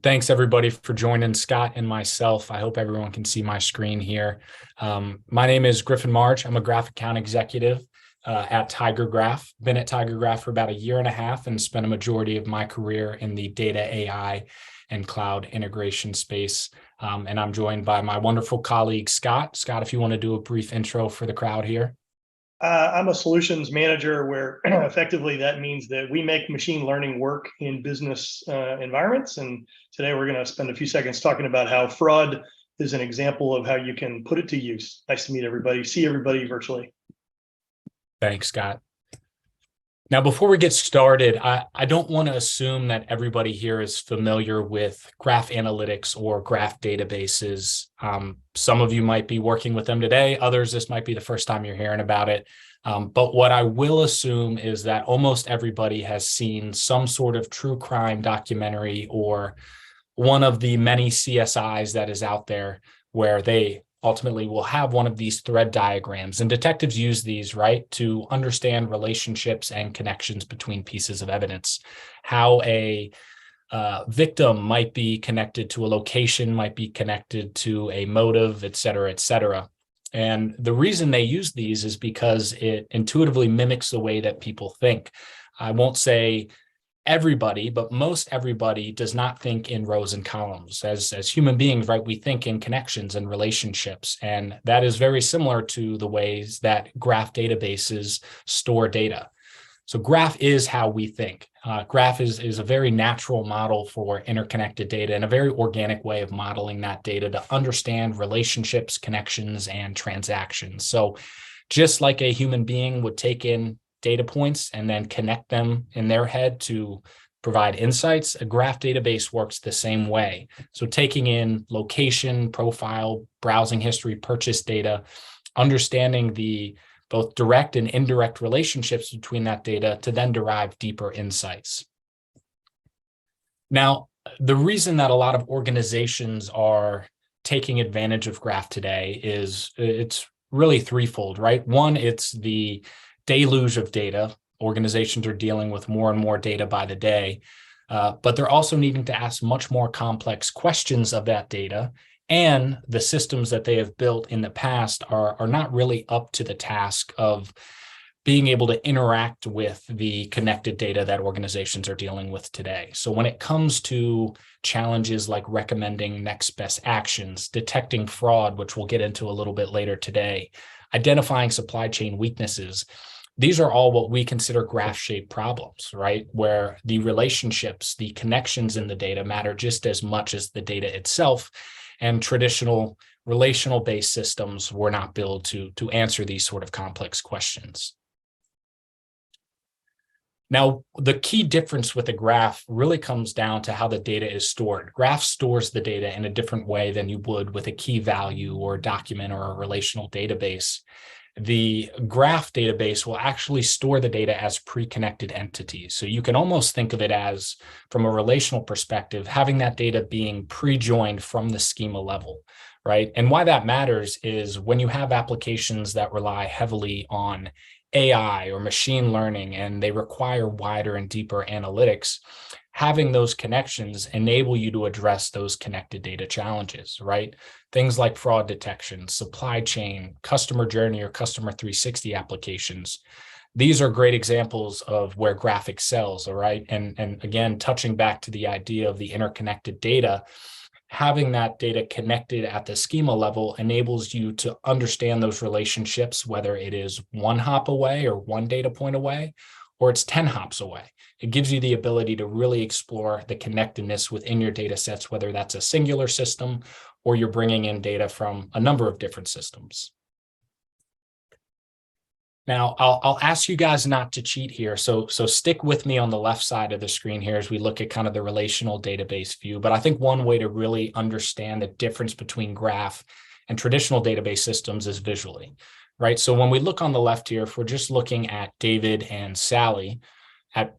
Thanks everybody for joining Scott and myself. I hope everyone can see my screen here. My name is Griffin March. I'm a graph account executive at Tiger Graph. Been at Tiger Graph for about a year and a half and spent a majority of my career in the data, AI, and cloud integration space. And I'm joined by my wonderful colleague, Scott. Scott, if you want to do a brief intro for the crowd here. I'm a solutions manager where effectively that means that we make machine learning work in business environments. And today we're going to spend a few seconds talking about how fraud is an example of how you can put it to use. Nice to meet everybody, see everybody virtually. Thanks, Scott. Now, before we get started, I don't want to assume that everybody here is familiar with graph analytics or graph databases. Some of you might be working with them today. Others, this might be the first time you're hearing about it. But what I will assume is that almost everybody has seen some sort of true crime documentary or one of the many CSIs that is out there where they ultimately will have one of these thread diagrams. And detectives use these, right, to understand relationships and connections between pieces of evidence. How a victim might be connected to a location, might be connected to a motive, et cetera, et cetera. And the reason they use these is because it intuitively mimics the way that people think. I won't say everybody, but most everybody does not think in rows and columns. As human beings, right, we think in connections and relationships. And that is very similar to the ways that graph databases store data. So graph is how we think. Graph is a very natural model for interconnected data and a very organic way of modeling that data to understand relationships, connections, and transactions. So just like a human being would take in data points and then connect them in their head to provide insights, a graph database works the same way. So taking in location, profile, browsing history, purchase data, understanding the both direct and indirect relationships between that data to then derive deeper insights. Now, the reason that a lot of organizations are taking advantage of graph today is it's really threefold, right? One, it's the deluge of data. Organizations are dealing with more and more data by the day, but they're also needing to ask much more complex questions of that data. And the systems that they have built in the past are not really up to the task of being able to interact with the connected data that organizations are dealing with today. So when it comes to challenges like recommending next best actions, detecting fraud, which we'll get into a little bit later today, identifying supply chain weaknesses, these are all what we consider graph-shaped problems, right? Where the relationships, the connections in the data matter just as much as the data itself. And traditional relational-based systems were not built to answer these sort of complex questions. Now, the key difference with a graph really comes down to how the data is stored. Graph stores the data in a different way than you would with a key value or a document or a relational database. The graph database will actually store the data as pre-connected entities. So you can almost think of it as, from a relational perspective, having that data being pre-joined from the schema level, right? And why that matters is when you have applications that rely heavily on AI or machine learning and they require wider and deeper analytics, having those connections enable you to address those connected data challenges, right? Things like fraud detection, supply chain, customer journey, or customer 360 applications. These are great examples of where graph excels, all right? And again, touching back to the idea of the interconnected data, having that data connected at the schema level enables you to understand those relationships, whether it is one hop away or one data point away, or it's 10 hops away. It gives you the ability to really explore the connectedness within your data sets, whether that's a singular system or you're bringing in data from a number of different systems. Now, I'll ask you guys not to cheat here. So stick with me on the left side of the screen here as we look at kind of the relational database view. But I think one way to really understand the difference between graph and traditional database systems is visually, right? So when we look on the left here, if we're just looking at David and Sally, at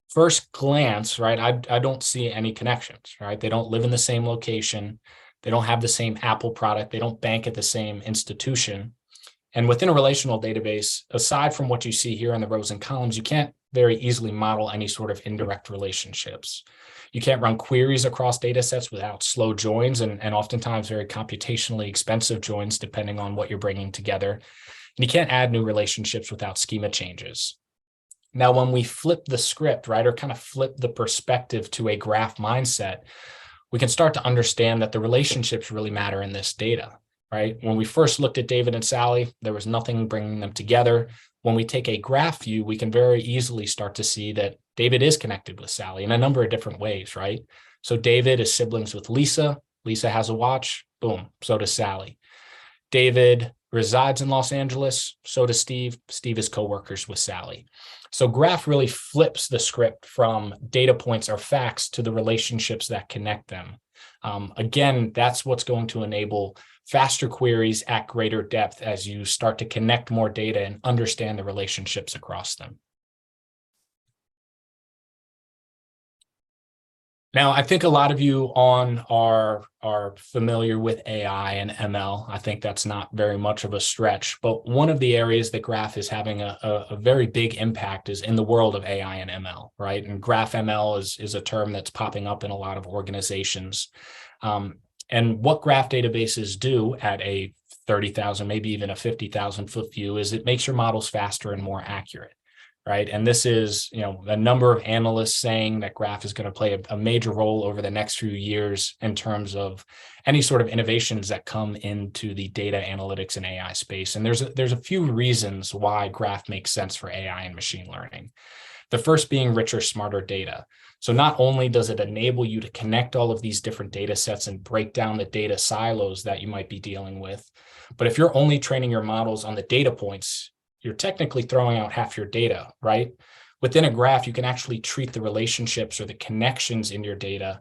first glance, right, I don't see any connections, right? They don't live in the same location. They don't have the same Apple product. They don't bank at the same institution. And within a relational database, aside from what you see here in the rows and columns, you can't very easily model any sort of indirect relationships. You can't run queries across data sets without slow joins and oftentimes very computationally expensive joins, depending on what you're bringing together. And you can't add new relationships without schema changes. Now, when we flip the script, right, or kind of flip the perspective to a graph mindset, we can start to understand that the relationships really matter in this data, right? When we first looked at David and Sally, there was nothing bringing them together. When we take a graph view, we can very easily start to see that David is connected with Sally in a number of different ways, right? So David is siblings with Lisa. Lisa has a watch. Boom. So does Sally. David resides in Los Angeles. So does Steve. Steve is co-workers with Sally. So graph really flips the script from data points or facts to the relationships that connect them. Again, that's what's going to enable faster queries at greater depth as you start to connect more data and understand the relationships across them. Now, I think a lot of you are familiar with AI and ML. I think that's not very much of a stretch, but one of the areas that Graph is having a very big impact is in the world of AI and ML, right? And Graph ML is a term that's popping up in a lot of organizations. And what graph databases do at a 30,000, maybe even a 50,000 foot view is it makes your models faster and more accurate. Right. And this is, a number of analysts saying that graph is going to play a major role over the next few years in terms of any sort of innovations that come into the data analytics and AI space. And there's a few reasons why graph makes sense for AI and machine learning. The first being richer, smarter data. So not only does it enable you to connect all of these different data sets and break down the data silos that you might be dealing with, but if you're only training your models on the data points, you're technically throwing out half your data, right? Within a graph, you can actually treat the relationships or the connections in your data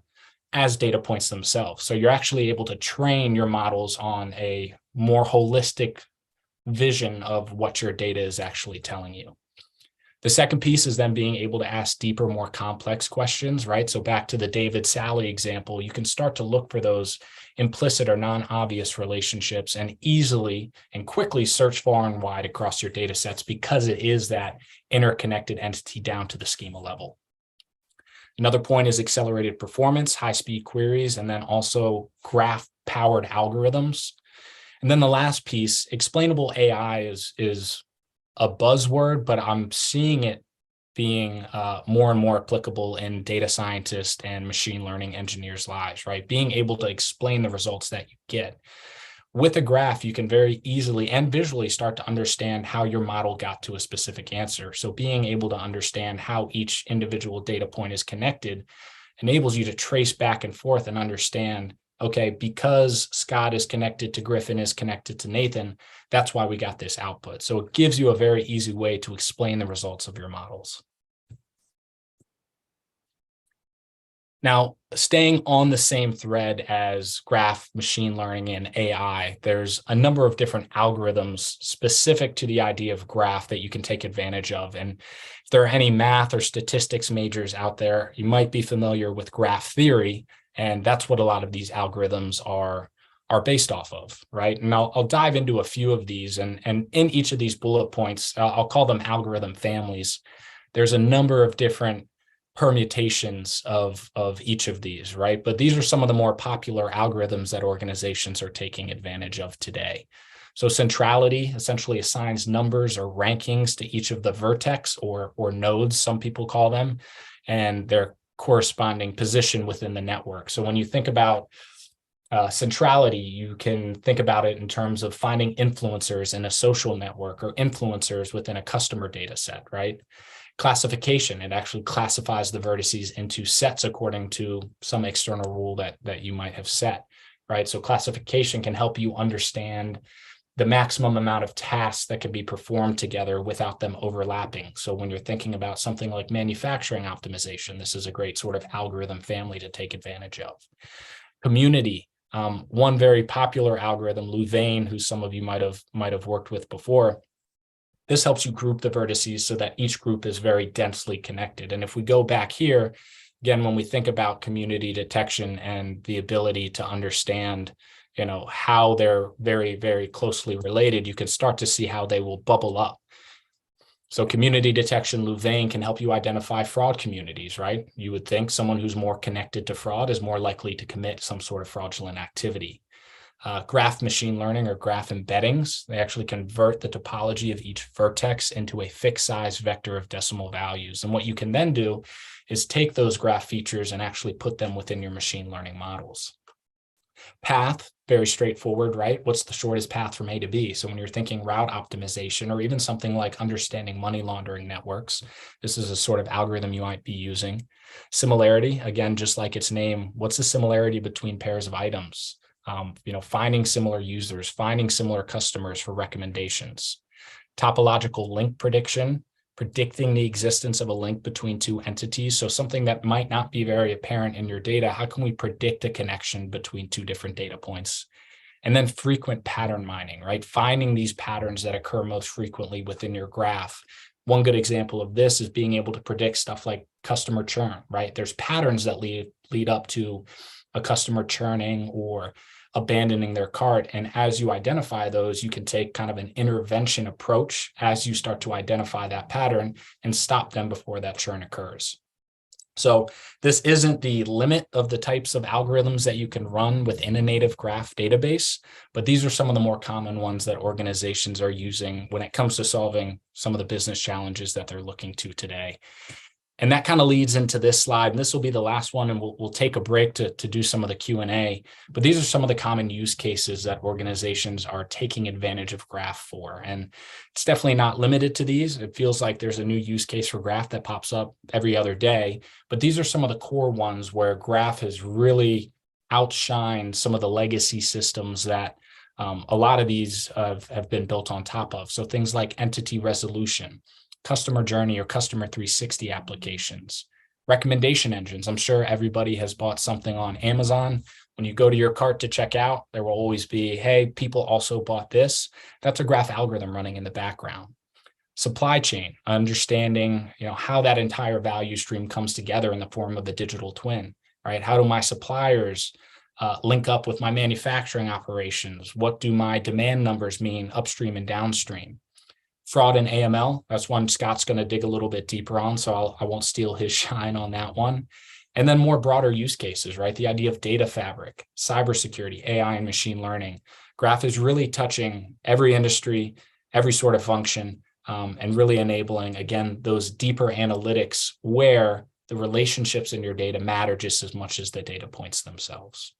as data points themselves. So you're actually able to train your models on a more holistic vision of what your data is actually telling you. The second piece is then being able to ask deeper, more complex questions, right? So back to the David Sally example, you can start to look for those implicit or non-obvious relationships and easily and quickly search far and wide across your data sets because it is that interconnected entity down to the schema level. Another point is accelerated performance, high-speed queries, and then also graph-powered algorithms. And then the last piece, explainable AI is a buzzword, but I'm seeing it being more and more applicable in data scientists and machine learning engineers' lives, right? Being able to explain the results that you get. With a graph, you can very easily and visually start to understand how your model got to a specific answer. So being able to understand how each individual data point is connected enables you to trace back and forth and understand, okay, because Scott is connected to Griffin is connected to Nathan, that's why we got this output. So it gives you a very easy way to explain the results of your models. Now, staying on the same thread as graph, machine learning, and AI, there's a number of different algorithms specific to the idea of graph that you can take advantage of. And if there are any math or statistics majors out there, you might be familiar with graph theory. And that's what a lot of these algorithms are based off of, right? And I'll dive into a few of these. And in each of these bullet points, I'll call them algorithm families. There's a number of different permutations of each of these, right? But these are some of the more popular algorithms that organizations are taking advantage of today. So centrality essentially assigns numbers or rankings to each of the vertex or nodes, some people call them, and their corresponding position within the network. So when you think about centrality, you can think about it in terms of finding influencers in a social network or influencers within a customer data set, right? Classification, it actually classifies the vertices into sets according to some external rule that you might have set, right? So classification can help you understand the maximum amount of tasks that can be performed together without them overlapping. So when you're thinking about something like manufacturing optimization, this is a great sort of algorithm family to take advantage of. Community, one very popular algorithm, Louvain, who some of you might have worked with before. This helps you group the vertices so that each group is very densely connected. And if we go back here, again, when we think about community detection and the ability to understand, how they're very, very closely related, you can start to see how they will bubble up. So community detection, Louvain, can help you identify fraud communities, right? You would think someone who's more connected to fraud is more likely to commit some sort of fraudulent activity. Graph machine learning or graph embeddings, they actually convert the topology of each vertex into a fixed size vector of decimal values. And what you can then do is take those graph features and actually put them within your machine learning models. Path, very straightforward, right? What's the shortest path from A to B? So when you're thinking route optimization or even something like understanding money laundering networks, this is a sort of algorithm you might be using. Similarity, again, just like its name, what's the similarity between pairs of items? Finding similar users, finding similar customers for recommendations. Topological link prediction, predicting the existence of a link between two entities. So something that might not be very apparent in your data, how can we predict a connection between two different data points? And then frequent pattern mining, right? Finding these patterns that occur most frequently within your graph. One good example of this is being able to predict stuff like customer churn, right? There's patterns that lead up to a customer churning or abandoning their cart. And as you identify those, you can take kind of an intervention approach as you start to identify that pattern and stop them before that churn occurs. So this isn't the limit of the types of algorithms that you can run within a native graph database, but these are some of the more common ones that organizations are using when it comes to solving some of the business challenges that they're looking to today. And that kind of leads into this slide, and this will be the last one, and we'll take a break to do some of the Q&A. But these are some of the common use cases that organizations are taking advantage of Graph for. And it's definitely not limited to these. It feels like there's a new use case for Graph that pops up every other day. But these are some of the core ones where Graph has really outshined some of the legacy systems that a lot of these have been built on top of. So things like entity resolution, customer journey or customer 360 applications, recommendation engines. I'm sure everybody has bought something on Amazon. When you go to your cart to check out, there will always be, hey, people also bought this. That's a graph algorithm running in the background. Supply chain, understanding, how that entire value stream comes together in the form of a digital twin, right? How do my suppliers link up with my manufacturing operations? What do my demand numbers mean upstream and downstream? Fraud and AML, that's one Scott's going to dig a little bit deeper on, so I won't steal his shine on that one. And then more broader use cases, right? The idea of data fabric, cybersecurity, AI, and machine learning. Graph is really touching every industry, every sort of function, and really enabling, again, those deeper analytics where the relationships in your data matter just as much as the data points themselves.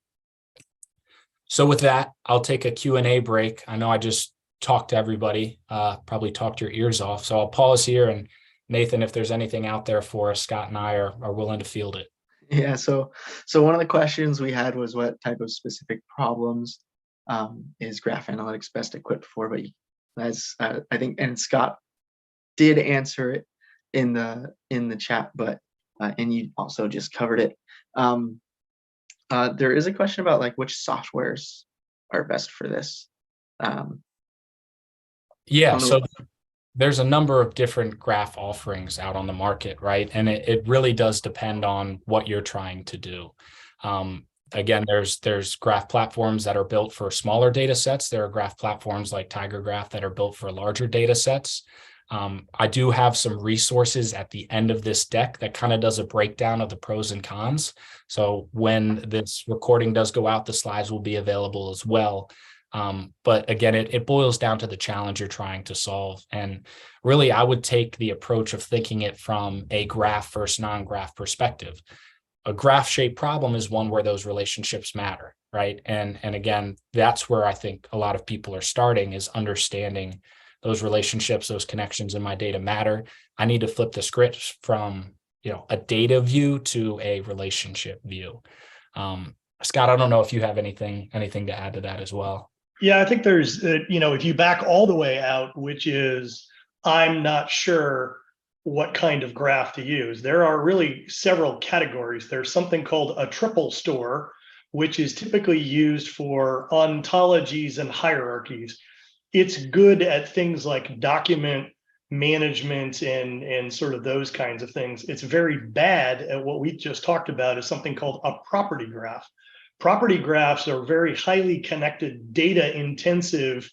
So with that, I'll take a Q&A break. I know I just talk to everybody, probably talked your ears off. So I'll pause here, and Nathan, if there's anything out there for us, Scott and I are willing to field it. Yeah, so one of the questions we had was what type of specific problems is Graph Analytics best equipped for? But as I think, and Scott did answer it in the chat, but and you also just covered it. There is a question about like which softwares are best for this. Yeah, so there's a number of different graph offerings out on the market, right? And it really does depend on what you're trying to do. Again, there's graph platforms that are built for smaller data sets. There are graph platforms like TigerGraph that are built for larger data sets. I do have some resources at the end of this deck that kind of does a breakdown of the pros and cons. So when this recording does go out, the slides will be available as well. But again, it boils down to the challenge you're trying to solve. And really, I would take the approach of thinking it from a graph versus non-graph perspective. A graph-shaped problem is one where those relationships matter, right? And again, that's where I think a lot of people are starting, is understanding those relationships, those connections in my data matter. I need to flip the script from a data view to a relationship view. Scott, I don't know if you have anything to add to that as well. Yeah, I think there's, if you back all the way out, which is, I'm not sure what kind of graph to use. There are really several categories. There's something called a triple store, which is typically used for ontologies and hierarchies. It's good at things like document management and sort of those kinds of things. It's very bad at what we just talked about, is something called a property graph. Property graphs are very highly connected, data intensive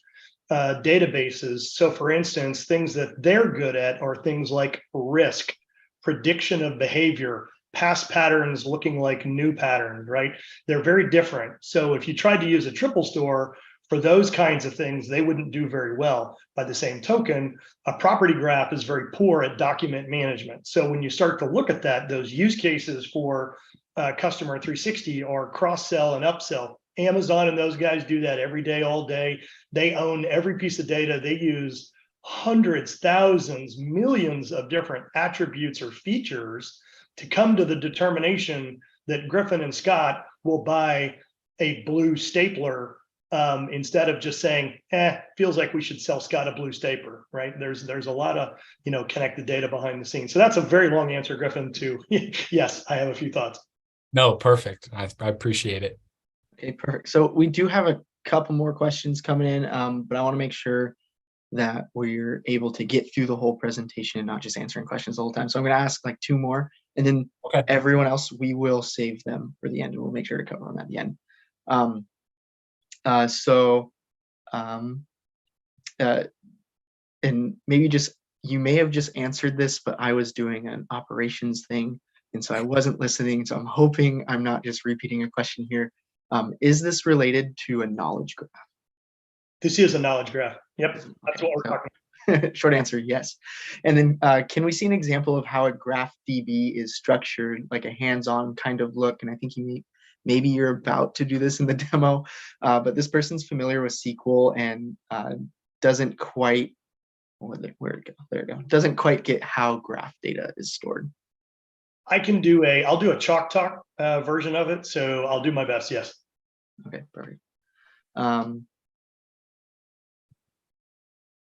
databases. So for instance, things that they're good at are things like risk, prediction of behavior, past patterns looking like new patterns, right? They're very different. So if you tried to use a triple store for those kinds of things, they wouldn't do very well. By the same token, a property graph is very poor at document management. So when you start to look at that, those use cases for Customer 360 are cross-sell and upsell. Amazon and those guys do that every day, all day. They own every piece of data. They use hundreds, thousands, millions of different attributes or features to come to the determination that Griffin and Scott will buy a blue stapler instead of just saying, feels like we should sell Scott a blue stapler, right? There's a lot of, connected data behind the scenes. So that's a very long answer, Griffin, to yes, I have a few thoughts. No, perfect. I appreciate it. Okay, perfect. So we do have a couple more questions coming in, but I want to make sure that we're able to get through the whole presentation and not just answering questions the whole time. So I'm going to ask like two more, and then everyone else, we will save them for the end, and we'll make sure to cover them at the end. And maybe you may have just answered this, but I was doing an operations thing, and so I wasn't listening. So I'm hoping I'm not just repeating a question here. Is this related to a knowledge graph? This is a knowledge graph. Yep, that's what we're talking about. Short answer, yes. And then can we see an example of how a GraphDB is structured, like a hands-on kind of look? And I think maybe you're about to do this in the demo, but this person's familiar with SQL and doesn't quite, where'd it go? There we go. Doesn't quite get how graph data is stored. I'll do a chalk talk version of it. So I'll do my best. Yes. Okay, perfect.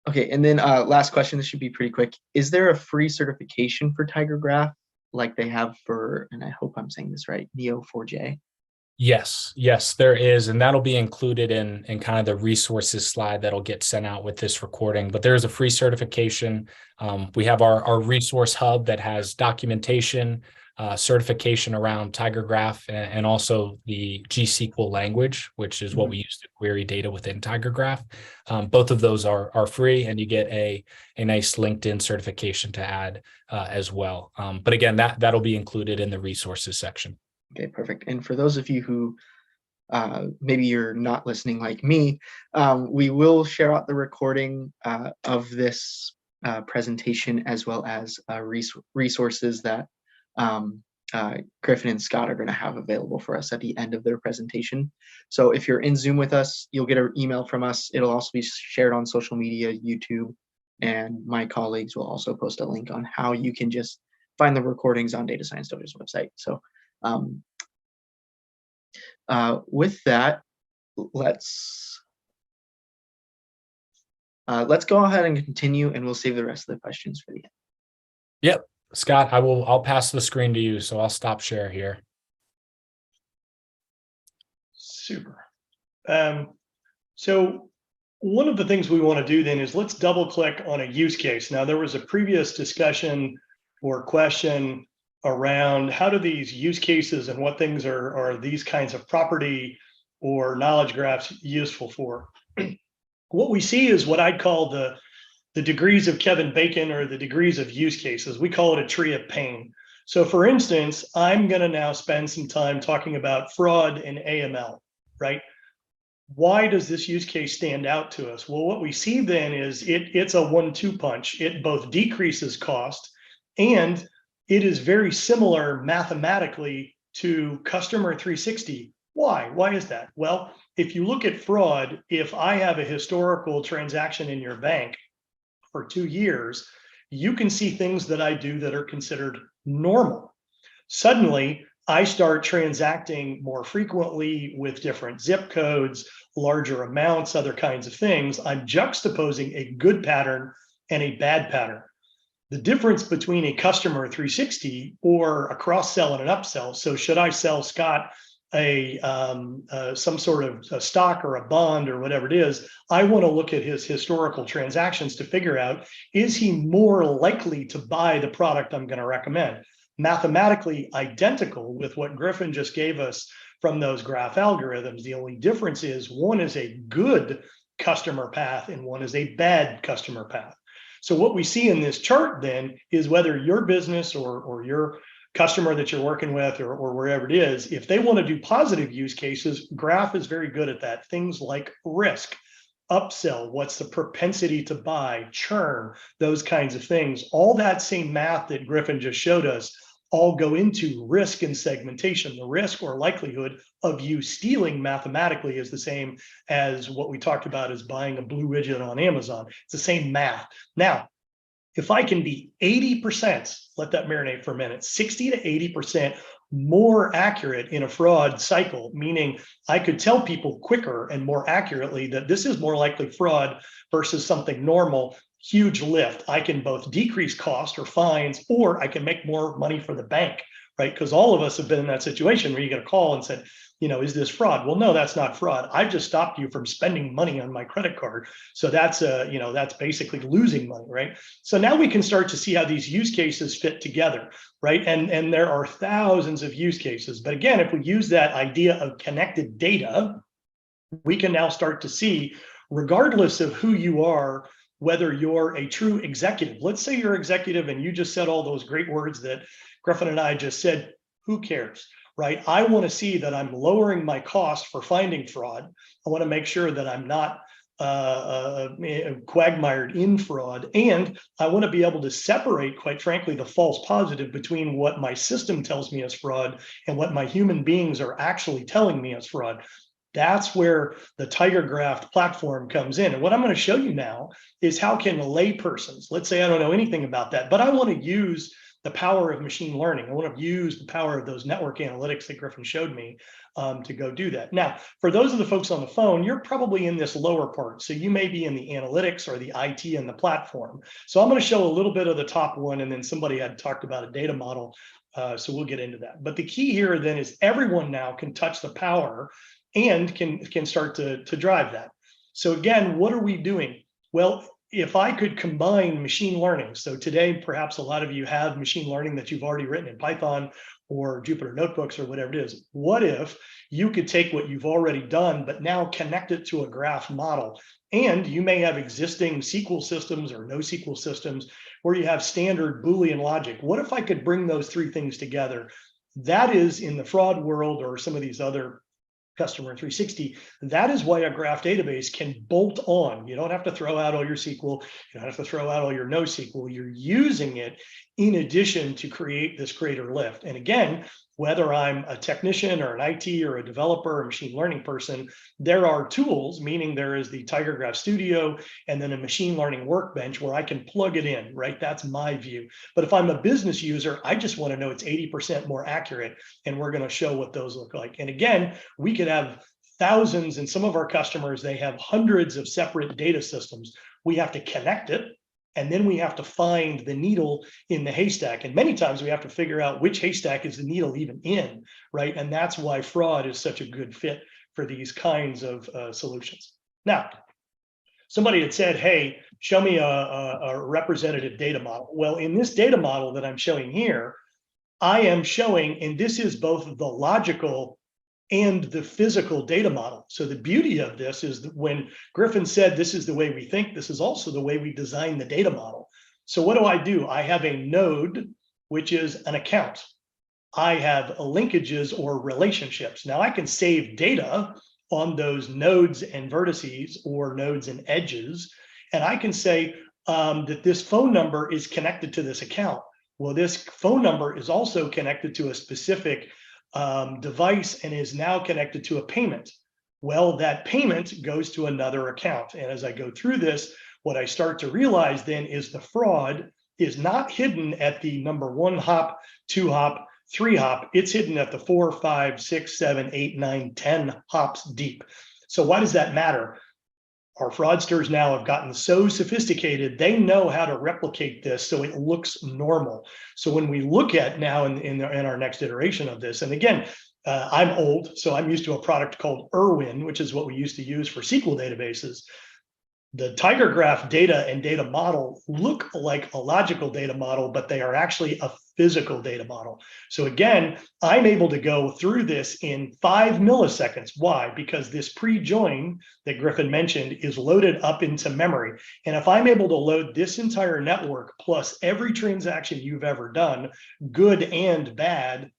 Okay, and then last question, this should be pretty quick. Is there a free certification for Tiger Graph like they have for, and I hope I'm saying this right, Neo4j? Yes, there is, and that'll be included in kind of the resources slide that'll get sent out with this recording. But there is a free certification. We have our resource hub that has documentation, certification around Tiger Graph, and also the GSQL language, which is what we use to query data within Tiger Graph. Both of those are free, and you get a nice LinkedIn certification to add as well. But again, that'll be included in the resources section. Okay, perfect. And for those of you who maybe you're not listening like me, we will share out the recording of this presentation, as well as resources that Griffin and Scott are going to have available for us at the end of their presentation. So if you're in Zoom with us, you'll get an email from us. It'll also be shared on social media, YouTube, and my colleagues will also post a link on how you can just find the recordings on Data Science Dojo's website. So with that, let's go ahead and continue, and we'll save the rest of the questions for the end. Yep, Scott, I'll pass the screen to you, so I'll stop share here. Super. So one of the things we want to do then is let's double click on a use case. Now, there was a previous discussion or question around how do these use cases and what things are these kinds of property or knowledge graphs useful for. What we see is what I'd call the degrees of Kevin Bacon, or the degrees of use cases. We call it a tree of pain. So for instance, I'm going to now spend some time talking about fraud and AML, right? Why does this use case stand out to us? Well, what we see then is it's a 1-2 punch. It both decreases cost, and it is very similar mathematically to Customer 360. Why? Why is that? Well, if you look at fraud, if I have a historical transaction in your bank for 2 years, you can see things that I do that are considered normal. Suddenly, I start transacting more frequently with different zip codes, larger amounts, other kinds of things. I'm juxtaposing a good pattern and a bad pattern. The difference between a Customer 360 or a cross-sell and an upsell. So should I sell Scott some sort of a stock or a bond or whatever it is, I want to look at his historical transactions to figure out, is he more likely to buy the product I'm going to recommend? Mathematically identical with what Griffin just gave us from those graph algorithms. The only difference is one is a good customer path and one is a bad customer path. So what we see in this chart then is whether your business or your customer that you're working with or wherever it is, if they want to do positive use cases, Graph is very good at that. Things like risk, upsell, what's the propensity to buy, churn, those kinds of things. All that same math that Griffin just showed us all go into risk and segmentation. The risk or likelihood of you stealing mathematically is the same as what we talked about as buying a blue widget on Amazon. It's the same math. Now, if I can be 80%, let that marinate for a minute, 60 to 80% more accurate in a fraud cycle, meaning I could tell people quicker and more accurately that this is more likely fraud versus something normal, huge lift. I can both decrease cost or fines, or I can make more money for the bank, right? Because all of us have been in that situation where you get a call and said, is this fraud? Well, no, that's not fraud. I just stopped you from spending money on my credit card. So that's that's basically losing money, right? So now we can start to see how these use cases fit together, right? And there are thousands of use cases. But again, if we use that idea of connected data, we can now start to see, regardless of who you are, whether you're a true executive. Let's say you're executive and you just said all those great words that Griffin and I just said, who cares, right? I want to see that I'm lowering my cost for finding fraud. I want to make sure that I'm not quagmired in fraud. And I want to be able to separate, quite frankly, the false positive between what my system tells me is fraud and what my human beings are actually telling me is fraud. That's where the Tiger Graph platform comes in. And what I'm going to show you now is how can laypersons, let's say I don't know anything about that, but I want to use the power of machine learning. I want to use the power of those network analytics that Griffin showed me to go do that. Now, for those of the folks on the phone, you're probably in this lower part. So you may be in the analytics or the IT and the platform. So I'm going to show a little bit of the top one, and then somebody had talked about a data model. So we'll get into that. But the key here then is everyone now can touch the power and can start to drive that. So again, what are we doing? Well, if I could combine machine learning, so today, perhaps a lot of you have machine learning that you've already written in Python or Jupyter Notebooks or whatever it is. What if you could take what you've already done, but now connect it to a graph model? And you may have existing SQL systems or NoSQL systems where you have standard Boolean logic. What if I could bring those three things together? That is, in the fraud world or some of these other Customer 360, that is why a graph database can bolt on. You don't have to throw out all your SQL. You don't have to throw out all your NoSQL. You're using it in addition to create this greater lift. And again, whether I'm a technician or an IT or a developer or a machine learning person, there are tools, meaning there is the Tiger Graph Studio and then a machine learning workbench where I can plug it in, right? That's my view. But if I'm a business user, I just want to know it's 80% more accurate. And we're going to show what those look like. And again, we could have thousands, and some of our customers, they have hundreds of separate data systems. We have to connect it. And then we have to find the needle in the haystack. And many times we have to figure out which haystack is the needle even in, right? And that's why fraud is such a good fit for these kinds of solutions. Now, somebody had said, hey, show me a representative data model. Well, in this data model that I'm showing here, I am showing, and this is both the logical and the physical data model. So the beauty of this is that when Griffin said, this is the way we think, this is also the way we design the data model. So what do? I have a node, which is an account. I have linkages or relationships. Now I can save data on those nodes and vertices or nodes and edges. And I can say that this phone number is connected to this account. Well, this phone number is also connected to a specific device and is now connected to a payment. Well, that payment goes to another account. And as I go through this, what I start to realize then is the fraud is not hidden at the number 1 hop, 2 hop, 3 hop. It's hidden at the 4, 5, 6, 7, 8, 9, 10 hops deep. So why does that matter? Our fraudsters now have gotten so sophisticated, they know how to replicate this so it looks normal. So when we look at now in our next iteration of this, and again, I'm old, so I'm used to a product called Irwin, which is what we used to use for SQL databases. The Tiger Graph data and data model look like a logical data model, but they are actually a physical data model. So again, I'm able to go through this in 5 milliseconds. Why? Because this pre-join that Griffin mentioned is loaded up into memory. And if I'm able to load this entire network plus every transaction you've ever done, good and bad,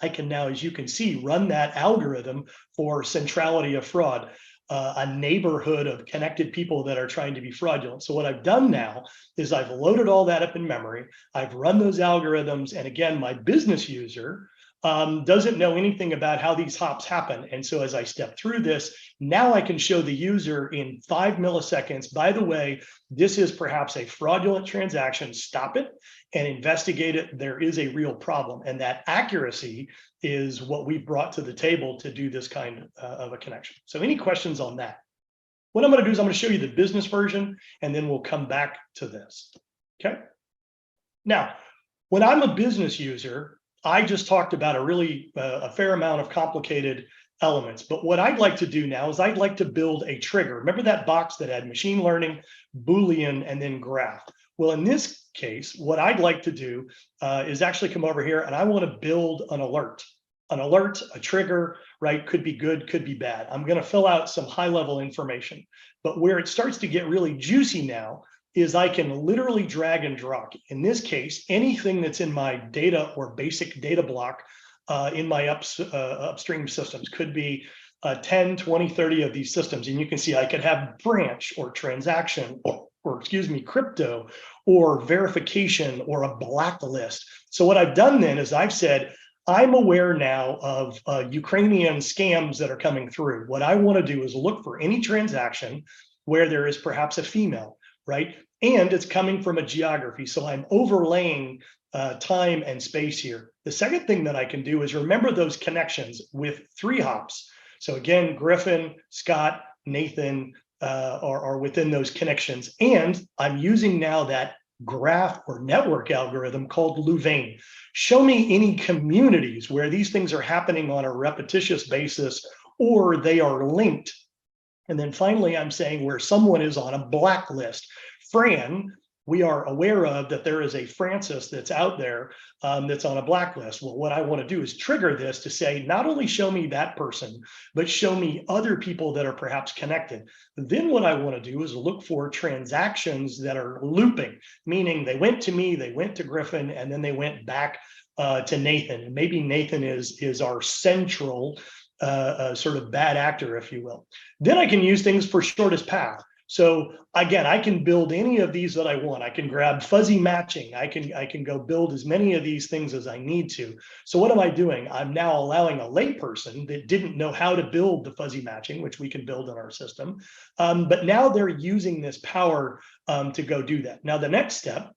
I can now, as you can see, run that algorithm for centrality of fraud. A neighborhood of connected people that are trying to be fraudulent. So what I've done now is I've loaded all that up in memory. I've run those algorithms. And again, my business user doesn't know anything about how these hops happen. And so as I step through this, now I can show the user in 5 milliseconds, by the way, this is perhaps a fraudulent transaction, stop it and investigate it. There is a real problem. And that accuracy is what we've brought to the table to do this kind of a connection. So any questions on that? What I'm going to do is I'm going to show you the business version, and then we'll come back to this. Okay. Now, when I'm a business user, I just talked about a fair amount of complicated elements. But what I'd like to do now is I'd like to build a trigger. Remember that box that had machine learning, Boolean, and then graph? Well, in this case, what I'd like to do is actually come over here and I want to build an alert. An alert, a trigger, right? Could be good, could be bad. I'm going to fill out some high-level information. But where it starts to get really juicy now is I can literally drag and drop. In this case, anything that's in my data or basic data block in my upstream systems could be 10, 20, 30 of these systems. And you can see I could have branch or transaction or excuse me, crypto or verification or a blacklist. So what I've done then is I've said, I'm aware now of Ukrainian scams that are coming through. What I want to do is look for any transaction where there is perhaps a female, right? And it's coming from a geography. So I'm overlaying time and space here. The second thing that I can do is remember those connections with 3 hops. So again, Griffin, Scott, Nathan are within those connections. And I'm using now that graph or network algorithm called Louvain. Show me any communities where these things are happening on a repetitious basis or they are linked. And then finally, I'm saying where someone is on a blacklist. Fran, we are aware of that there is a Francis that's out there that's on a blacklist. Well, what I want to do is trigger this to say, not only show me that person, but show me other people that are perhaps connected. Then what I want to do is look for transactions that are looping, meaning they went to me, they went to Griffin, and then they went back to Nathan. And maybe Nathan is our central sort of bad actor, if you will. Then I can use things for shortest path. So again, I can build any of these that I want. I can grab fuzzy matching. I can go build as many of these things as I need to. So what am I doing? I'm now allowing a layperson that didn't know how to build the fuzzy matching, which we can build in our system. But now they're using this power to go do that. Now, the next step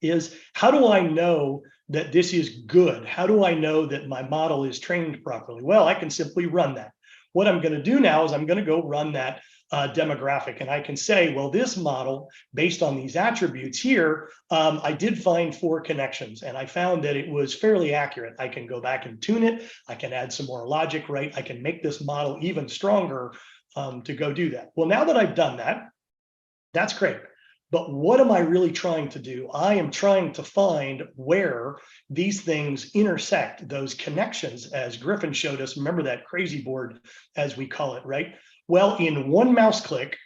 is, how do I know that this is good? How do I know that my model is trained properly? Well, I can simply run that. What I'm going to do now is I'm going to go run that demographic. And I can say, well, this model, based on these attributes here, I did find 4 connections, and I found that it was fairly accurate. I can go back and tune it. I can add some more logic, right? I can make this model even stronger to go do that. Well, now that I've done that, that's great. But what am I really trying to do? I am trying to find where these things intersect, those connections, as Griffin showed us. Remember that crazy board, as we call it, right? Well, in one mouse click,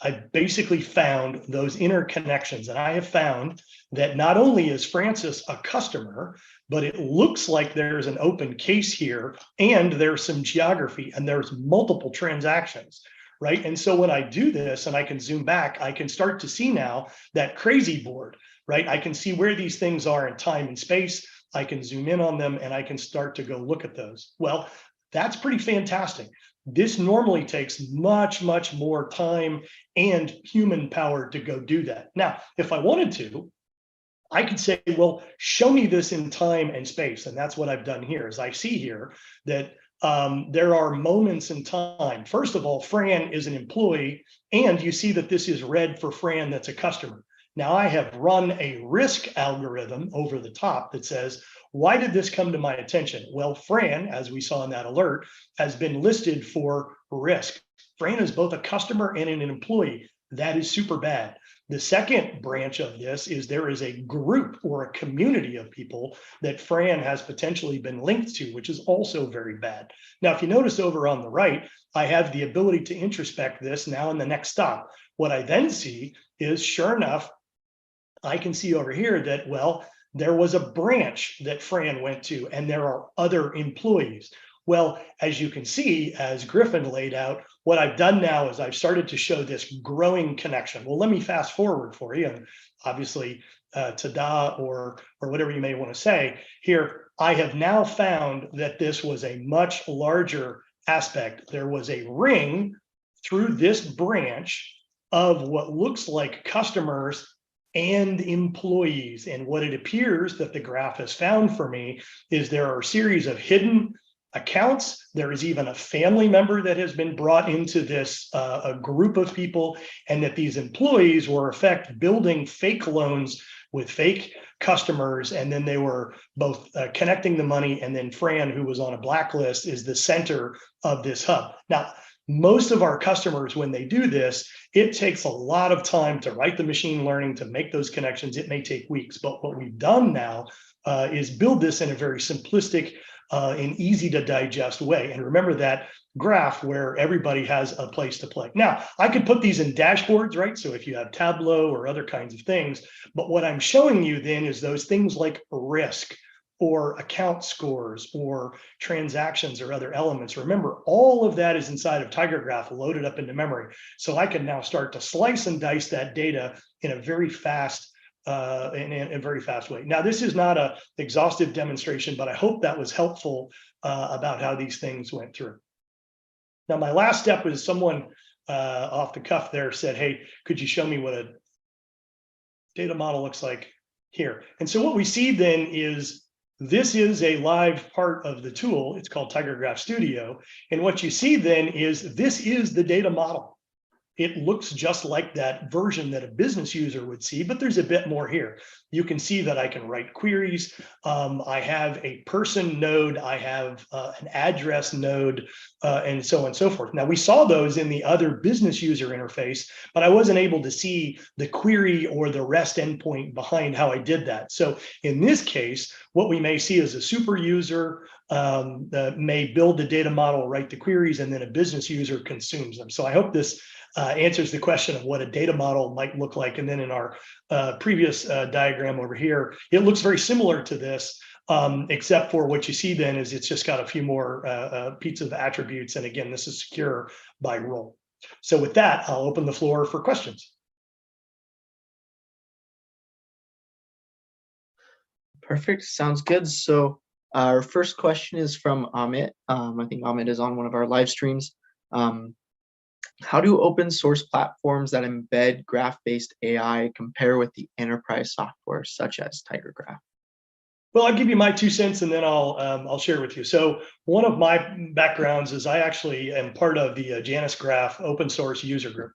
I basically found those interconnections. And I have found that not only is Francis a customer, but it looks like there's an open case here, and there's some geography, and there's multiple transactions. Right. And so when I do this and I can zoom back, I can start to see now that crazy board, right? I can see where these things are in time and space. I can zoom in on them and I can start to go look at those. Well, that's pretty fantastic. This normally takes much, much more time and human power to go do that. Now, if I wanted to, I could say, well, show me this in time and space. And that's what I've done here. Is I see here that there are moments in time. First of all, Fran is an employee, and you see that this is red for Fran that's a customer. Now I have run a risk algorithm over the top that says, why did this come to my attention? Well, Fran, as we saw in that alert, has been listed for risk. Fran is both a customer and an employee. That is super bad. The second branch of this is there is a group or a community of people that Fran has potentially been linked to, which is also very bad. Now, if you notice over on the right, I have the ability to introspect this now in the next stop. What I then see is, sure enough, I can see over here that, well, there was a branch that Fran went to, and there are other employees. Well, as you can see, as Griffin laid out, what I've done now is I've started to show this growing connection. Well, let me fast forward for you, and obviously ta-da, or whatever you may want to say here. I have now found that this was a much larger aspect. There was a ring through this branch of what looks like customers and employees. And what it appears that the graph has found for me is there are a series of hidden accounts. There is even a family member that has been brought into this a group of people, and that these employees were in fact building fake loans with fake customers, and then they were both connecting the money, and then Fran, who was on a blacklist, is the center of this hub. Now, most of our customers, when they do this, it takes a lot of time to write the machine learning, to make those connections. It may take weeks, but what we've done now is build this in a very simplistic and easy to digest way. And remember that graph where everybody has a place to play. Now, I could put these in dashboards, right? So if you have Tableau or other kinds of things, but what I'm showing you then is those things like risk or account scores or transactions or other elements. Remember, all of that is inside of TigerGraph loaded up into memory. So I can now start to slice and dice that data in a very fast in a very fast way. Now, this is not an exhaustive demonstration, but I hope that was helpful about how these things went through. Now, my last step was someone off the cuff there said, hey, could you show me what a data model looks like here? And so what we see then is this is a live part of the tool. It's called TigerGraph Studio. And what you see then is this is the data model. It looks just like that version that a business user would see, but there's a bit more here. You can see that I can write queries. I have a person node. I have an address node, and so on and so forth. Now, we saw those in the other business user interface, but I wasn't able to see the query or the REST endpoint behind how I did that. So in this case, what we may see is a super user may build the data model, write the queries, and then a business user consumes them. So I hope this answers the question of what a data model might look like. And then in our previous diagram over here, it looks very similar to this, except for what you see then is it's just got a few more pieces of attributes. And again, this is secure by role. So with that, I'll open the floor for questions. Perfect. Sounds good. So our first question is from Amit. I think Amit is on one of our live streams. How do open source platforms that embed graph-based AI compare with the enterprise software such as TigerGraph? Well, I'll give you my 2 cents and then I'll share with you. So one of my backgrounds is I actually am part of the Janus Graph open source user group.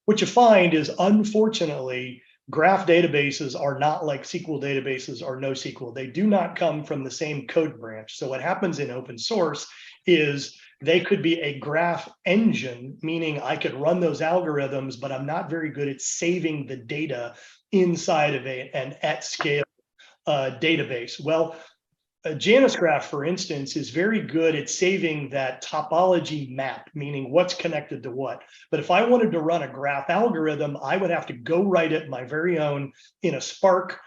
What you find is, unfortunately, graph databases are not like SQL databases or NoSQL. They do not come from the same code branch. So what happens in open source is they could be a graph engine, meaning I could run those algorithms, but I'm not very good at saving the data inside of an at-scale database. Well, Janus Graph, for instance, is very good at saving that topology map, meaning what's connected to what. But if I wanted to run a graph algorithm, I would have to go write it my very own in a Spark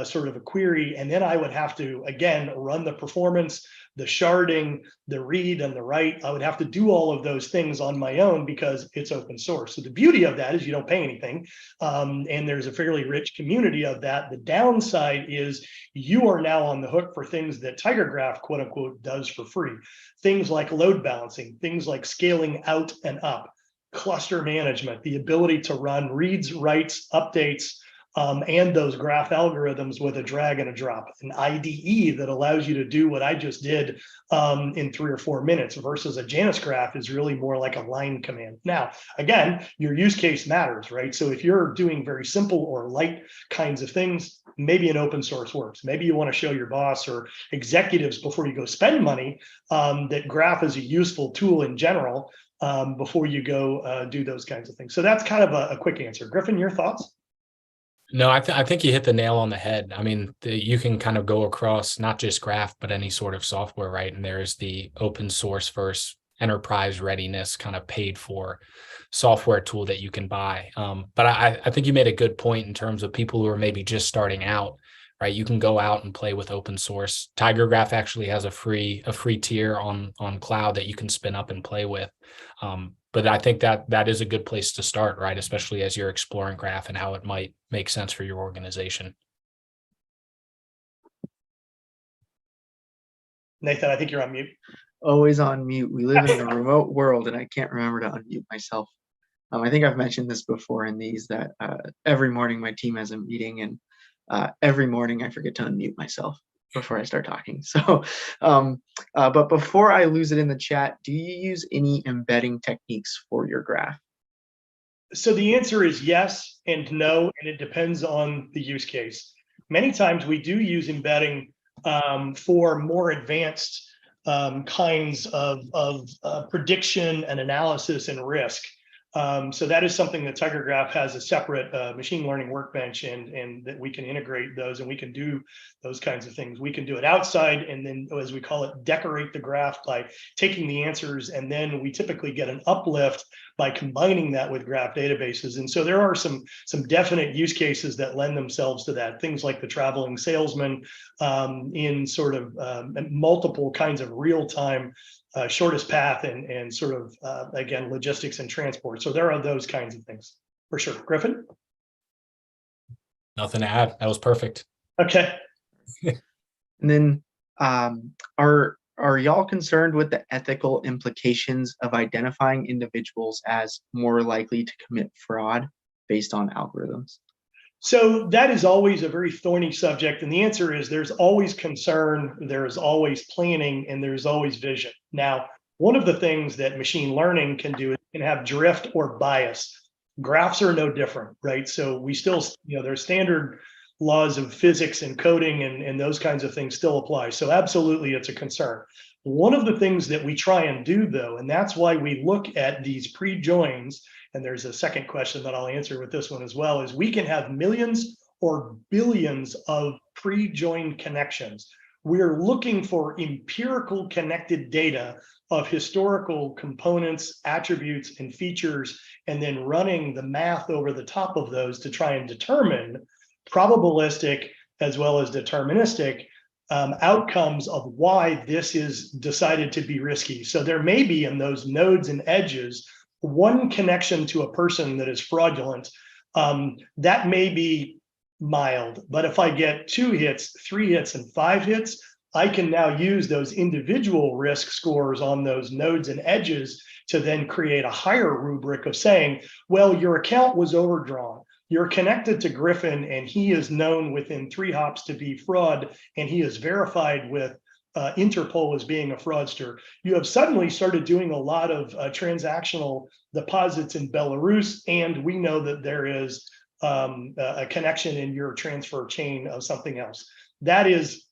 sort of a query, and then I would have to, again, run the performance, the sharding, the read and the write. I would have to do all of those things on my own because it's open source. So the beauty of that is you don't pay anything, and there's a fairly rich community of that. The downside is you are now on the hook for things that TigerGraph, quote unquote, does for free. Things like load balancing, things like scaling out and up, cluster management, the ability to run reads, writes, updates, and those graph algorithms with a drag and a drop, an IDE that allows you to do what I just did in 3 or 4 minutes, versus a Janus graph is really more like a line command. Now, again, your use case matters, right? So if you're doing very simple or light kinds of things, maybe an open source works. Maybe you want to show your boss or executives before you go spend money that graph is a useful tool in general before you go do those kinds of things. So that's kind of a quick answer. Griffin, your thoughts? No, I think you hit the nail on the head. I mean, you can kind of go across not just graph, but any sort of software, right? And there's the open source versus enterprise readiness kind of paid for software tool that you can buy. But I think you made a good point in terms of people who are maybe just starting out, right? You can go out and play with open source. TigerGraph actually has a free tier on cloud that you can spin up and play with. But I think that is a good place to start, right? Especially as you're exploring graph and how it might make sense for your organization. Nathan, I think you're on mute. Always on mute. We live in a remote world and I can't remember to unmute myself. I think I've mentioned this before in these that every morning my team has a meeting and every morning I forget to unmute myself before I start talking. So, but before I lose it in the chat, do you use any embedding techniques for your graph? So the answer is yes and no, and it depends on the use case. Many times we do use embedding for more advanced kinds of prediction and analysis and risk. So that is something that TigerGraph has a separate machine learning workbench, and that we can integrate those, and we can do those kinds of things. We can do it outside, and then, as we call it, decorate the graph by taking the answers, and then we typically get an uplift by combining that with graph databases. And so there are some definite use cases that lend themselves to that. Things like the traveling salesman in sort of multiple kinds of real-time shortest path and sort of, again, logistics and transport. So there are those kinds of things for sure. Griffin? Nothing to add. That was perfect. Okay. And then are y'all concerned with the ethical implications of identifying individuals as more likely to commit fraud based on algorithms? So that is always a very thorny subject. And the answer is there's always concern, there's always planning, and there's always vision. Now, one of the things that machine learning can do is it can have drift or bias. Graphs are no different, right? So we still, there's standard laws of physics and coding and those kinds of things still apply. So absolutely, it's a concern. One of the things that we try and do, though, and that's why we look at these pre-joins, and there's a second question that I'll answer with this one as well, is we can have millions or billions of pre-joined connections. We're looking for empirical connected data of historical components, attributes, and features, and then running the math over the top of those to try and determine probabilistic as well as deterministic outcomes of why this is decided to be risky. So there may be in those nodes and edges one connection to a person that is fraudulent. That may be mild, but if I get 2 hits, 3 hits, and 5 hits, I can now use those individual risk scores on those nodes and edges to then create a higher rubric of saying, well, your account was overdrawn. You're connected to Griffin, and he is known within 3 hops to be fraud, and he is verified with Interpol as being a fraudster. You have suddenly started doing a lot of transactional deposits in Belarus, and we know that there is a connection in your transfer chain of something else. That is,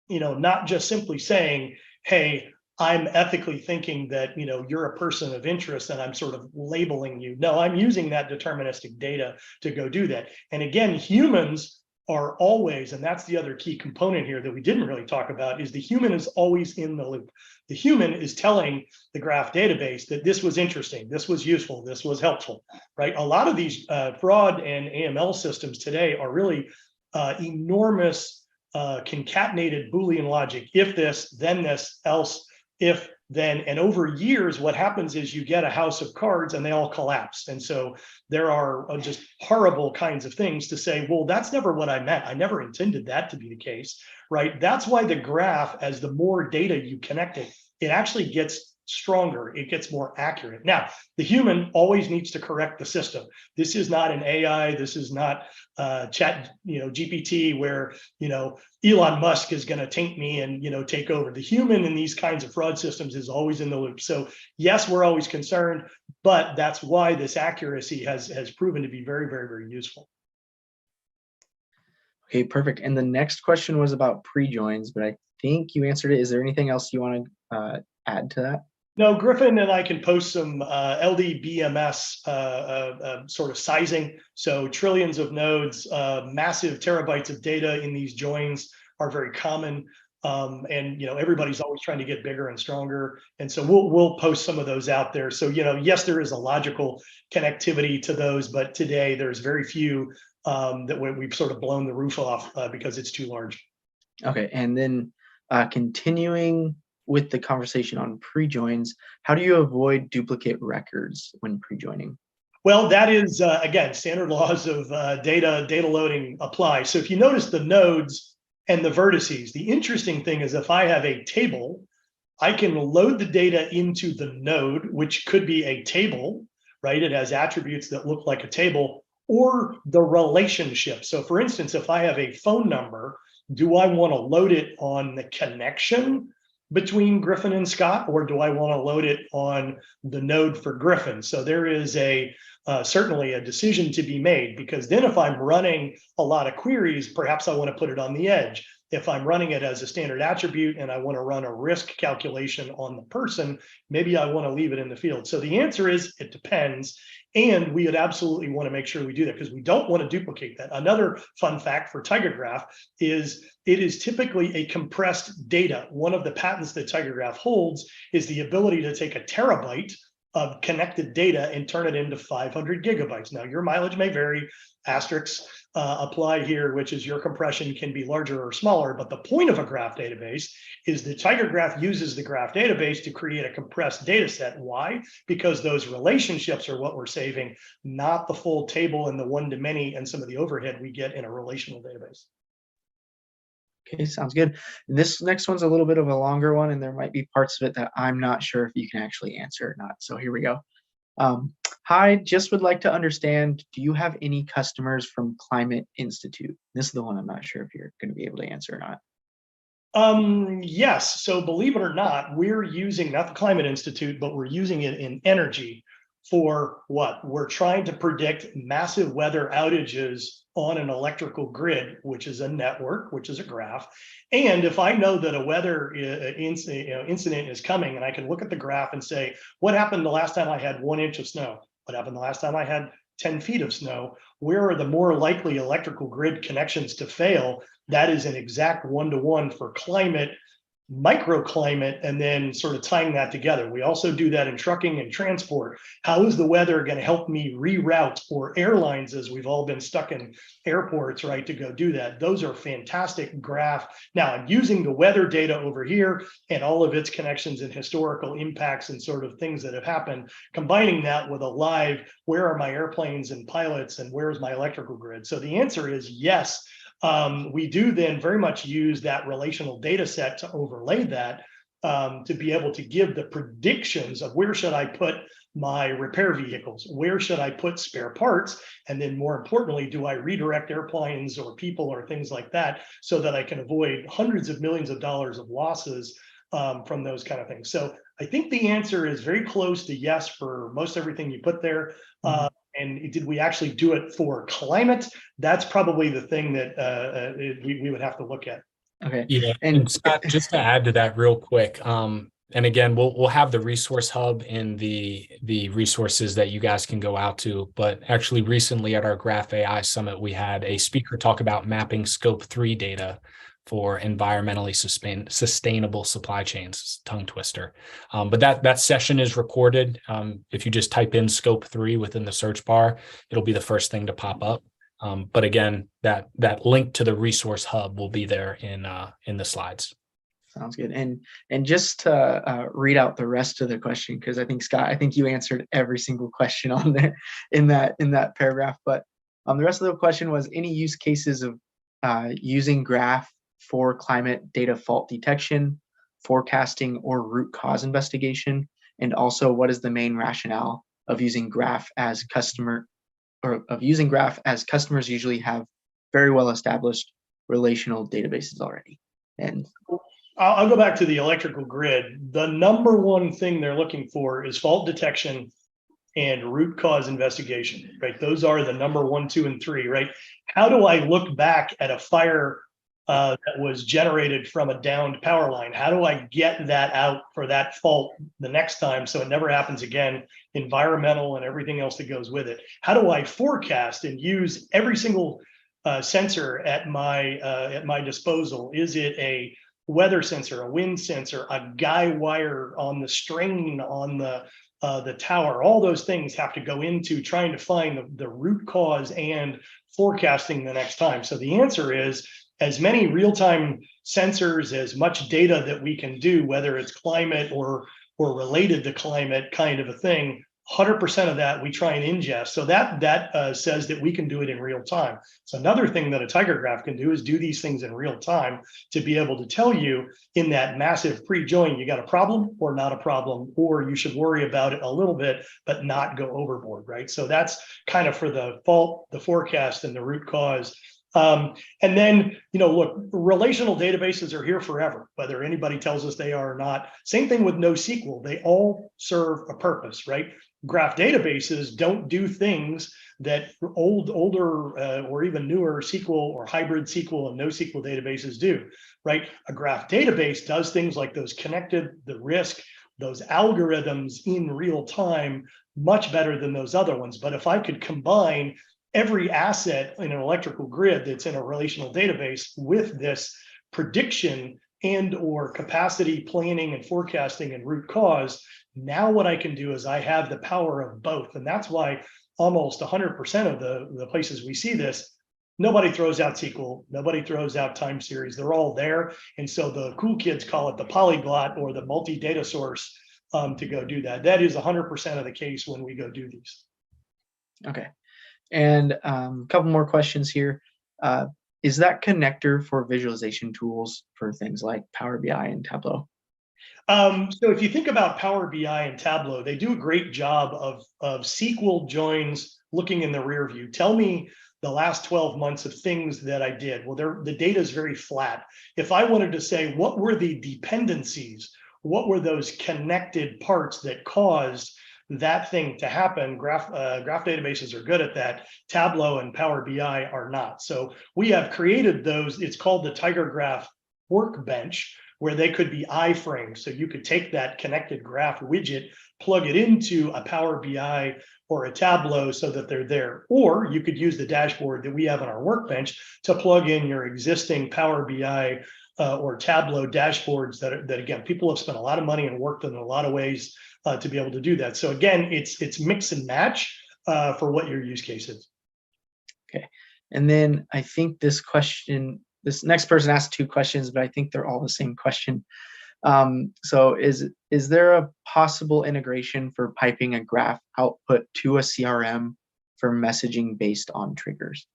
not just simply saying, hey, I'm ethically thinking that, you're a person of interest and I'm sort of labeling you. No, I'm using that deterministic data to go do that. And again, humans are always, and that's the other key component here that we didn't really talk about, is the human is always in the loop. The human is telling the graph database that this was interesting, this was useful, this was helpful, right? A lot of these fraud and AML systems today are really enormous concatenated Boolean logic. If this, then this, else, if, then. And over years, what happens is you get a house of cards and they all collapse. And so there are just horrible kinds of things to say, well, that's never what I meant. I never intended that to be the case, right? That's why the graph, as the more data you connect it, it actually gets stronger, it gets more accurate. Now, the human always needs to correct the system. This is not an AI, this is not chat, GPT, where, Elon Musk is going to taint me and, take over. The human in these kinds of fraud systems is always in the loop. So yes, we're always concerned, but that's why this accuracy has proven to be very, very, very useful. Okay, perfect. And the next question was about pre-joins, but I think you answered it. Is there anything else you want to add to that? No, Griffin and I can post some LDBMS sort of sizing. So trillions of nodes, massive terabytes of data in these joins are very common. And everybody's always trying to get bigger and stronger. And so we'll post some of those out there. So yes, there is a logical connectivity to those, but today there's very few that we've sort of blown the roof off because it's too large. Okay, and then continuing with the conversation on pre-joins, how do you avoid duplicate records when pre-joining? Well, that is, again, standard laws of data loading apply. So if you notice the nodes and the vertices, the interesting thing is if I have a table, I can load the data into the node, which could be a table, right? It has attributes that look like a table, or the relationship. So for instance, if I have a phone number, do I want to load it on the connection between Griffin and Scott, or do I want to load it on the node for Griffin? So there is certainly a decision to be made, because then if I'm running a lot of queries, perhaps I want to put it on the edge. If I'm running it as a standard attribute and I want to run a risk calculation on the person, maybe I want to leave it in the field. So the answer is it depends. And we would absolutely want to make sure we do that, because we don't want to duplicate that. Another fun fact for TigerGraph is it is typically a compressed data. One of the patents that TigerGraph holds is the ability to take a terabyte of connected data and turn it into 500 gigabytes. Now, your mileage may vary, asterisks apply here, which is your compression can be larger or smaller. But the point of a graph database is that TigerGraph uses the graph database to create a compressed data set. Why? Because those relationships are what we're saving, not the full table and the one-to-many and some of the overhead we get in a relational database. Okay, sounds good. And this next one's a little bit of a longer one, and there might be parts of it that I'm not sure if you can actually answer or not. So here we go. Hi, just would like to understand, do you have any customers from Climate Institute? This is the one I'm not sure if you're going to be able to answer or not. Yes. So believe it or not, we're using not the Climate Institute, but we're using it in energy for what? We're trying to predict massive weather outages on an electrical grid, which is a network, which is a graph. And if I know that a weather incident is coming, and I can look at the graph and say, what happened the last time I had 1 inch of snow? What happened the last time I had 10 feet of snow? Where are the more likely electrical grid connections to fail? That is an exact one-to-one for climate, microclimate, and then sort of tying that together. We also do that in trucking and transport. How is the weather going to help me reroute, or airlines, as we've all been stuck in airports, right, to go do that? Those are fantastic graph. Now I'm using the weather data over here and all of its connections and historical impacts and sort of things that have happened, combining that with a live, where are my airplanes and pilots and where's my electrical grid? So the answer is yes. We do then very much use that relational data set to overlay that to be able to give the predictions of where should I put my repair vehicles, where should I put spare parts, and then more importantly, do I redirect airplanes or people or things like that so that I can avoid hundreds of millions of dollars of losses from those kind of things. So I think the answer is very close to yes for most everything you put there. And did we actually do it for climate? That's probably the thing that we would have to look at. Okay. Yeah, and Scott, just to add to that real quick, and again, we'll have the resource hub in the resources that you guys can go out to. But actually, recently at our Graph AI Summit, we had a speaker talk about mapping Scope 3 data for environmentally sustainable supply chains. Tongue twister. But that session is recorded. If you just type in Scope 3 within the search bar, it'll be the first thing to pop up. But again, that link to the resource hub will be there in the slides. Sounds good. And just to read out the rest of the question, because I think Scott, I think you answered every single question on there in that paragraph. But the rest of the question was any use cases of using Graph for climate data fault detection, forecasting, or root cause investigation, and also what is the main rationale of using Graph as customers usually have very well established relational databases already. And I'll go back to the electrical grid. The number one thing they're looking for is fault detection and root cause investigation, right? Those are the number 1, 2, and 3, right? How do I look back at a fire that was generated from a downed power line? How do I get that out for that fault the next time so it never happens again? Environmental and everything else that goes with it. How do I forecast and use every single sensor at my disposal? Is it a weather sensor, a wind sensor, a guy wire on the string on the tower? All those things have to go into trying to find the root cause and forecasting the next time. So the answer is as many real-time sensors, as much data that we can do, whether it's climate or related to climate kind of a thing, 100% of that we try and ingest. So that says that we can do it in real time. So another thing that a Tiger Graph can do is do these things in real time to be able to tell you in that massive pre-join, you got a problem or not a problem, or you should worry about it a little bit, but not go overboard, right? So that's kind of for the fault, the forecast, and the root cause. And then, look, relational databases are here forever, whether anybody tells us they are or not. Same thing with NoSQL. They all serve a purpose, right? Graph databases don't do things that older or even newer SQL or hybrid SQL and NoSQL databases do, right? A graph database does things like those connected, the risk, those algorithms in real time much better than those other ones. But if I could combine every asset in an electrical grid that's in a relational database with this prediction and or capacity planning and forecasting and root cause, now what I can do is I have the power of both. And that's why almost 100% of the places we see this, nobody throws out SQL, nobody throws out time series, they're all there. And so the cool kids call it the polyglot or the multi-data source to go do that. That is 100% of the case when we go do these. Okay. And a couple more questions here. Is that connector for visualization tools for things like Power BI and Tableau? So if you think about Power BI and Tableau, they do a great job of SQL joins looking in the rear view. Tell me the last 12 months of things that I did. Well, the data is very flat. If I wanted to say, what were the dependencies? What were those connected parts that caused that thing to happen? Graph databases are good at that. Tableau and Power BI are not. So we have created those. It's called the Tiger Graph Workbench, where they could be iframes. So you could take that connected graph widget, plug it into a Power BI or a Tableau so that they're there. Or you could use the dashboard that we have on our workbench to plug in your existing Power BI or Tableau dashboards that again, people have spent a lot of money and worked in a lot of ways to be able to do that. So again, it's mix and match for what your use case is. Okay. And then I think this next person asked 2 questions, but I think they're all the same question. So is there a possible integration for piping a graph output to a CRM for messaging based on triggers?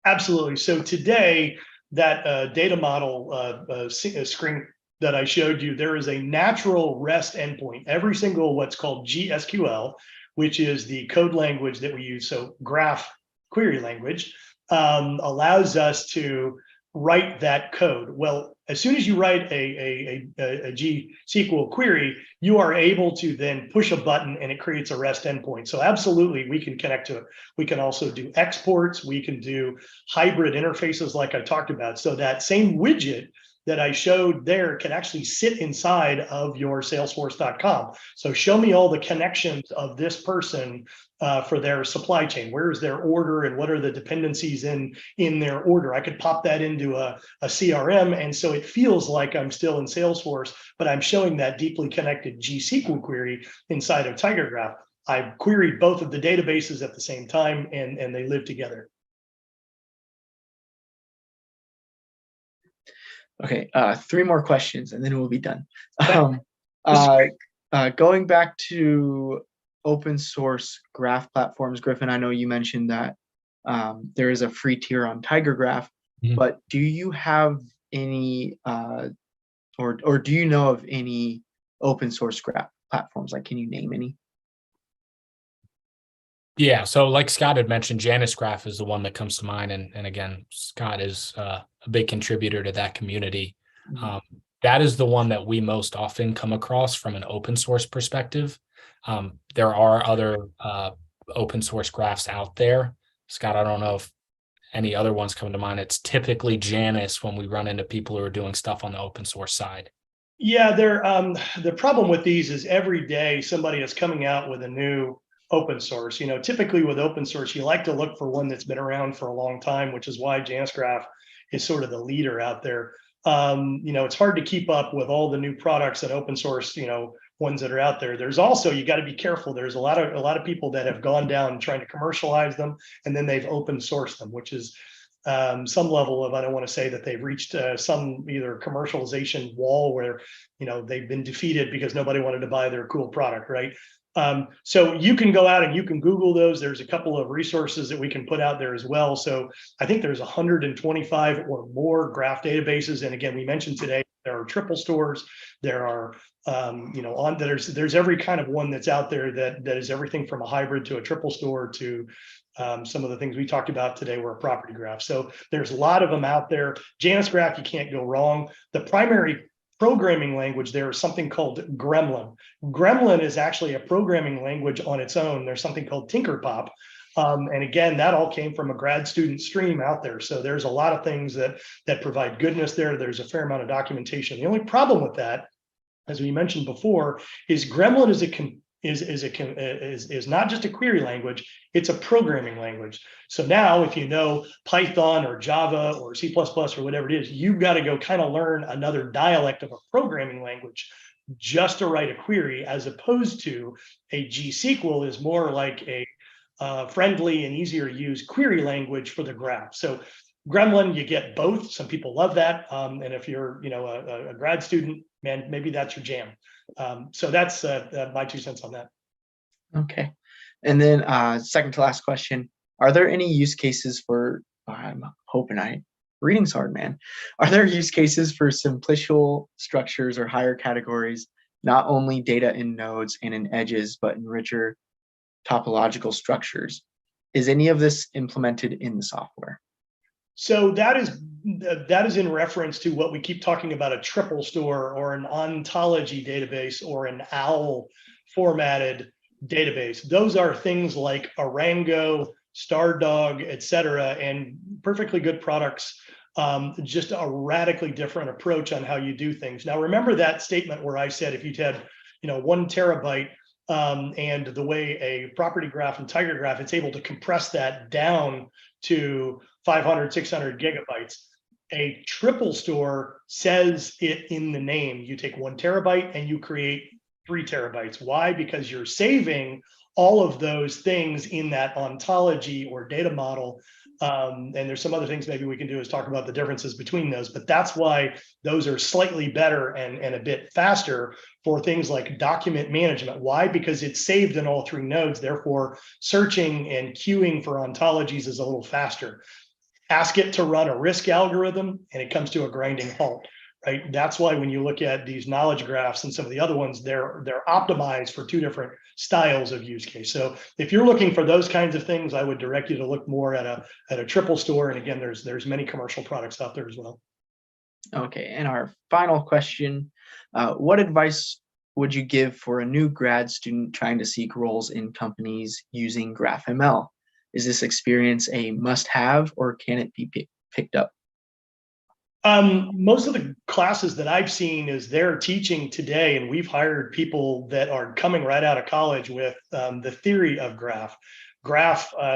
Absolutely. So today, that data model screen that I showed you, there is a natural REST endpoint. Every single what's called GSQL, which is the code language that we use, so graph query language, allows us to write that code. Well, as soon as you write a GSQL query, you are able to then push a button and it creates a REST endpoint. So absolutely, we can connect to it. We can also do exports. We can do hybrid interfaces like I talked about. So that same widget that I showed there can actually sit inside of your Salesforce.com. So show me all the connections of this person for their supply chain. Where is their order and what are the dependencies in their order? I could pop that into a CRM. And so it feels like I'm still in Salesforce, but I'm showing that deeply connected GSQL query inside of Tiger Graph. I've queried both of the databases at the same time and they live together. Okay, 3 more questions and then we'll be done. Going back to open source graph platforms, Griffin, I know you mentioned that there is a free tier on Tiger Graph, but do you have any, or do you know of any open source graph platforms? Like, can you name any? Yeah, so like Scott had mentioned, Janus Graph is the one that comes to mind. And again, Scott is a big contributor to that community. that is the one that we most often come across from an open source perspective. There are other open source graphs out there. Scott, I don't know if any other ones come to mind. It's typically Janus when we run into people who are doing stuff on the open source side. Yeah, the problem with these is every day somebody is coming out with a new open source. Typically with open source, you like to look for one that's been around for a long time, which is why Janus Graph is sort of the leader out there. It's hard to keep up with all the new products and open source, ones that are out there. There's also, you got to be careful. There's a lot of people that have gone down trying to commercialize them, and then they've open sourced them, which is some level of, I don't want to say that they've reached some either commercialization wall where, they've been defeated because nobody wanted to buy their cool product, right? So you can go out and you can Google those. There's a couple of resources that we can put out there as well. So I think there's 125 or more graph databases. And again, we mentioned today, there are triple stores. There are, there's every kind of one that's out there that is everything from a hybrid to a triple store to some of the things we talked about today were a property graph. So there's a lot of them out there. Janus Graph, you can't go wrong. The primary programming language there is something called Gremlin. Gremlin is actually a programming language on its own. There's something called Tinkerpop. And again, that all came from a grad student stream out there. So there's a lot of things that provide goodness there. There's a fair amount of documentation. The only problem with that, as we mentioned before, is Gremlin is not just a query language, it's a programming language. So now if you know Python or Java or C++ or whatever it is, you've got to go kind of learn another dialect of a programming language just to write a query, as opposed to a GSQL is more like a friendly and easier to use query language for the graph. So Gremlin, you get both. Some people love that. And if you're, a grad student, man, maybe that's your jam. So that's my 2 cents on that. Okay. And then second to last question, are there any use cases for, I'm hoping reading's hard, man. Are there use cases for simplicial structures or higher categories, not only data in nodes and in edges, but in richer topological structures? Is any of this implemented in the software? So that is in reference to what we keep talking about, a triple store or an ontology database or an OWL formatted database. Those are things like Arango, Stardog, et cetera, and perfectly good products. Just a radically different approach on how you do things. Now, remember that statement where I said if you had, 1 terabyte and the way a property graph and tiger graph, it's able to compress that down to 500, 600 gigabytes. A triple store says it in the name. You take 1 terabyte and you create 3 terabytes. Why? Because you're saving all of those things in that ontology or data model. And there's some other things maybe we can do is talk about the differences between those, but that's why those are slightly better and a bit faster for things like document management. Why? Because it's saved in all 3 nodes. Therefore, searching and queuing for ontologies is a little faster. Ask it to run a risk algorithm and it comes to a grinding halt. Right? That's why when you look at these knowledge graphs and some of the other ones, they're optimized for 2 different styles of use case. So if you're looking for those kinds of things, I would direct you to look more at a triple store. And again, there's many commercial products out there as well. Okay, and our final question, what advice would you give for a new grad student trying to seek roles in companies using GraphML? Is this experience a must-have or can it be picked up? Most of the classes that I've seen is they're teaching today, and we've hired people that are coming right out of college with the theory of graph,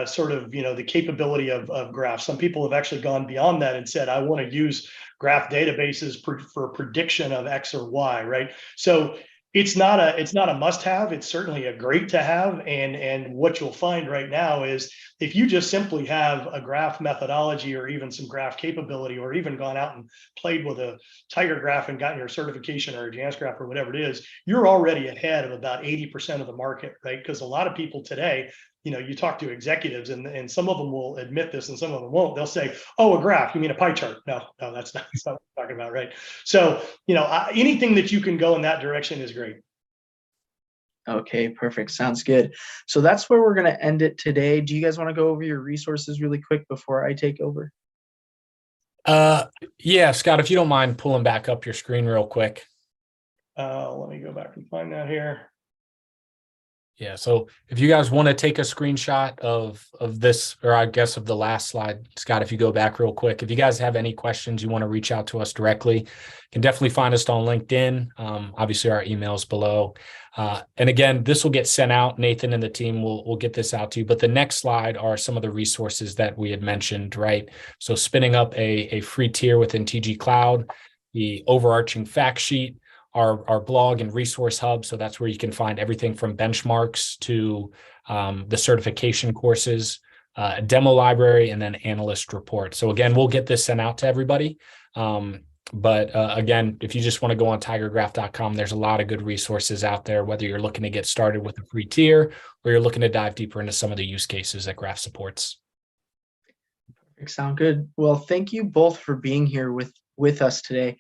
sort of, the capability of graph. Some people have actually gone beyond that and said, I want to use graph databases for prediction of X or Y, right? So it's not a must-have. It's certainly a great to have. And what you'll find right now is if you just simply have a graph methodology or even some graph capability, or even gone out and played with a tiger graph and gotten your certification or a Janus graph or whatever it is, you're already ahead of about 80% of the market, right? Because a lot of people today, you talk to executives and some of them will admit this and some of them won't. They'll say, oh, a graph, you mean a pie chart? No, that's not what I'm talking about, right? So, anything that you can go in that direction is great. Okay, perfect. Sounds good. So that's where we're going to end it today. Do you guys want to go over your resources really quick before I take over? Yeah, Scott, if you don't mind pulling back up your screen real quick. Let me go back and find that here. Yeah, so if you guys want to take a screenshot of this, or I guess of the last slide, Scott, if you go back real quick, if you guys have any questions, you want to reach out to us directly, you can definitely find us on LinkedIn. Obviously, our email's below. And again, this will get sent out. Nathan and the team will get this out to you. But the next slide are some of the resources that we had mentioned, right? So spinning up a free tier within TG Cloud, the overarching fact sheet, our blog and resource hub. So that's where you can find everything from benchmarks to the certification courses, demo library, and then analyst report. So again, we'll get this sent out to everybody. But again, if you just want to go on tigergraph.com, there's a lot of good resources out there, whether you're looking to get started with a free tier or you're looking to dive deeper into some of the use cases that Graph supports. Sound good. Well, thank you both for being here with us today.